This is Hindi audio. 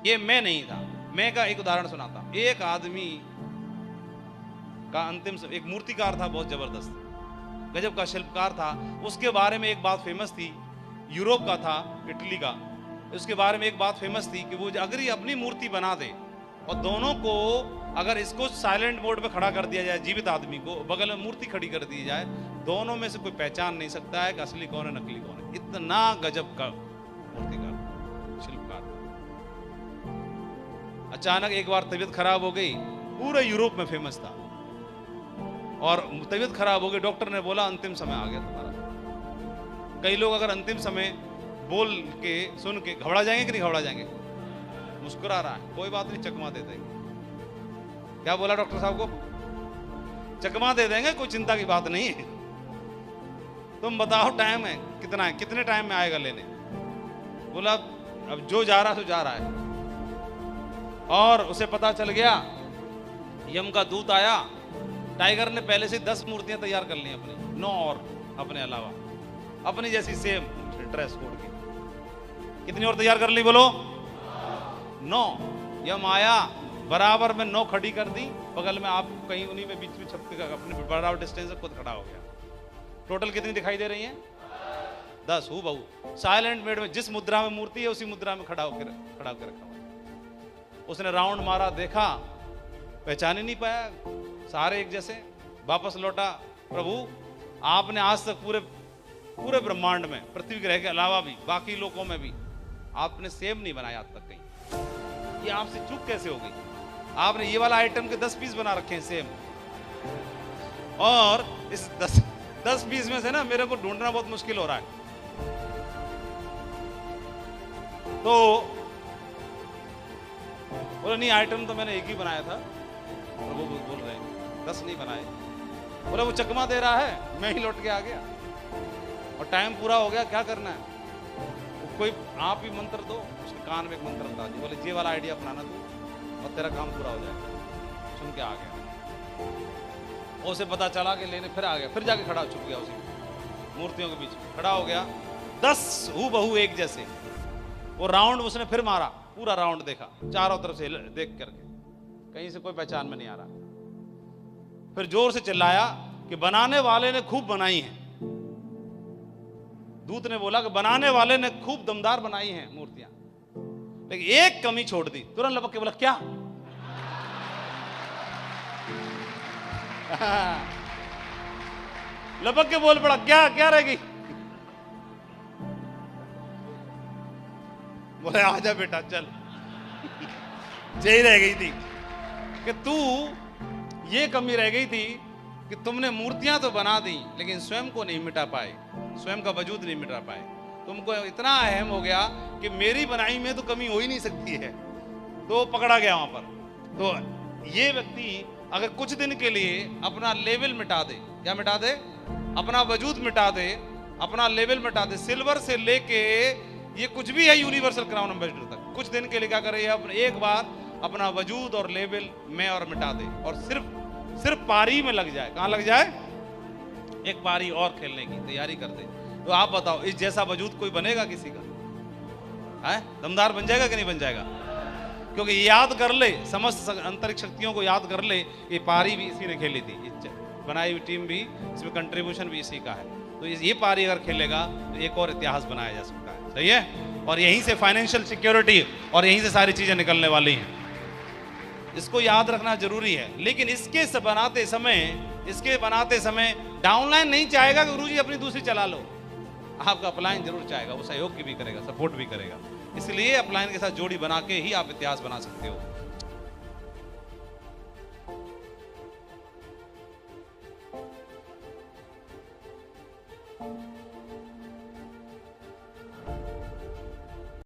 ये मैं नहीं था। मैं का एक उदाहरण सुनाता। एक आदमी का अंतिम एक मूर्तिकार था, बहुत जबरदस्त गजब का शिल्पकार था। उसके बारे में एक बात फेमस थी, यूरोप का था, इटली का। उसके बारे में एक बात फेमस थी कि वो अगर ये अपनी मूर्ति बना दे और दोनों को, अगर इसको साइलेंट मोड पे खड़ा कर दिया जाए, जीवित आदमी को बगल में मूर्ति खड़ी कर दी जाए, दोनों में से कोई पहचान नहीं सकता है कि असली कौन है नकली कौन है। इतना गजब का मूर्तिकार, शिल्पकार। अचानक एक बार तबीयत खराब हो गई, पूरे यूरोप में फेमस था, और तबीयत खराब हो गई। डॉक्टर ने बोला अंतिम समय आ गया तुम्हारा। कई लोग अगर अंतिम समय बोल के सुन के घबरा जाएंगे कि नहीं घबरा जाएंगे? मुस्कुरा रहा है, कोई बात नहीं, चकमा दे देंगे। क्या बोला डॉक्टर साहब को? चकमा दे देंगे, कोई चिंता की बात नहीं है। तुम बताओ टाइम है कितना है, कितने टाइम में आएगा लेने? बोला अब जो जा रहा तो जा रहा है। और उसे पता चल गया, यम का दूत आया। टाइगर ने पहले से 10 मूर्तियां तैयार कर ली अपनी, 9 और अपने अलावा, अपनी जैसी सेम ड्रेस कोड की। कितनी और तैयार कर ली बोलो? 9। यम आया, बराबर में 9 खड़ी कर दी बगल में। आप कहीं उन्हीं में बीच में छपके अपने बराबर डिस्टेंस से खुद खड़ा हो गया। टोटल कितनी दिखाई दे रही हैं? 10 हूँ बहू। साइलेंट मोड में जिस मुद्रा में मूर्ति है उसी मुद्रा में खड़ा होकर रखा हुआ। उसने राउंड मारा, देखा, पहचान ही नहीं पाया, सारे एक जैसे। वापस लौटा, प्रभु आपने आज तक पूरे ब्रह्मांड में, पृथ्वी ग्रह के अलावा भी, बाकी लोकों में भी आपने सेम नहीं बनाया आज तक कहीं। ये आपसे चूक कैसे हो गई? आपने ये वाला आइटम के 10 पीस बना रखे हैं सेम, और इस 10 पीस में से ना मेरे को ढूंढना बहुत मुश्किल हो रहा है। तो बोला नहीं, आइटम तो मैंने एक ही बनाया था। प्रभु बोल रहे हैं 10 नहीं बनाए। बोला वो चकमा दे रहा है, मैं ही लौट के आ गया और टाइम पूरा हो गया, क्या करना है? कोई आप ही मंत्र दो। उसके कान में एक मंत्र बता दिया, बोले ये वाला आइडिया अपनाना तू और तेरा काम पूरा हो जाएगा। सुन के आ गया। उसे पता चला कि लेने फिर आ गया, फिर जाके खड़ा छुप गया उसी मूर्तियों के बीच खड़ा हो गया। 10 हूबहू एक जैसे। वो राउंड उसने फिर मारा, पूरा राउंड देखा, चारों तरफ से देख करके, कहीं से कोई पहचान में नहीं आ रहा। फिर जोर से चिल्लाया कि बनाने वाले ने खूब बनाई है। दूत ने बोला कि बनाने वाले ने खूब दमदार बनाई हैं मूर्तियां, लेकिन एक कमी छोड़ दी। तुरंत लपक के बोला क्या? लपक के बोल पड़ा, क्या क्या रह गई? बोले आजा बेटा चल। यही रह गई थी कि तू, ये कमी रह गई थी कि तुमने मूर्तियां तो बना दी लेकिन स्वयं को नहीं मिटा पाए, स्वयं का वजूद नहीं मिटा पाए। तुमको इतना अहम हो गया कि मेरी बनाई में तो कमी हो ही नहीं सकती है, तो पकड़ा गया वहां पर। तो ये व्यक्ति अगर कुछ दिन के लिए अपना लेवल मिटा दे, क्या मिटा दे? अपना वजूद मिटा दे, अपना लेवल मिटा दे, सिल्वर से लेके ये कुछ भी है यूनिवर्सल क्राउन एम्बेसडर तक, कुछ दिन के लिए क्या करे? अपने एक बार अपना वजूद और लेवल में और मिटा दे और सिर्फ पारी में लग जाए। कहां लग जाए? एक पारी और खेलने की तैयारी कर दे। तो आप बताओ, इस जैसा वजूद कोई बनेगा किसी का? है दमदार बन जाएगा कि नहीं बन जाएगा? क्योंकि याद कर ले, समस्त अंतरिक्ष शक्तियों को याद कर ले, ये पारी भी इसी ने खेली थी, बनाई हुई टीम भी, इसमें कंट्रीब्यूशन भी इसी का है। तो ये पारी अगर खेलेगा तो एक और इतिहास बनाया जा सकता है। सही है? और यहीं से फाइनेंशियल सिक्योरिटी और यहीं से सारी चीजें निकलने वाली हैं। इसको याद रखना जरूरी है। लेकिन इसके बनाते समय डाउनलाइन नहीं चाहेगा कि गुरुजी अपनी दूसरी चला लो। आपका अपलाइन जरूर चाहेगा, वो सहयोग की भी करेगा, सपोर्ट भी करेगा। इसलिए अपलाइन के साथ जोड़ी बना के ही आप इतिहास बना सकते हो।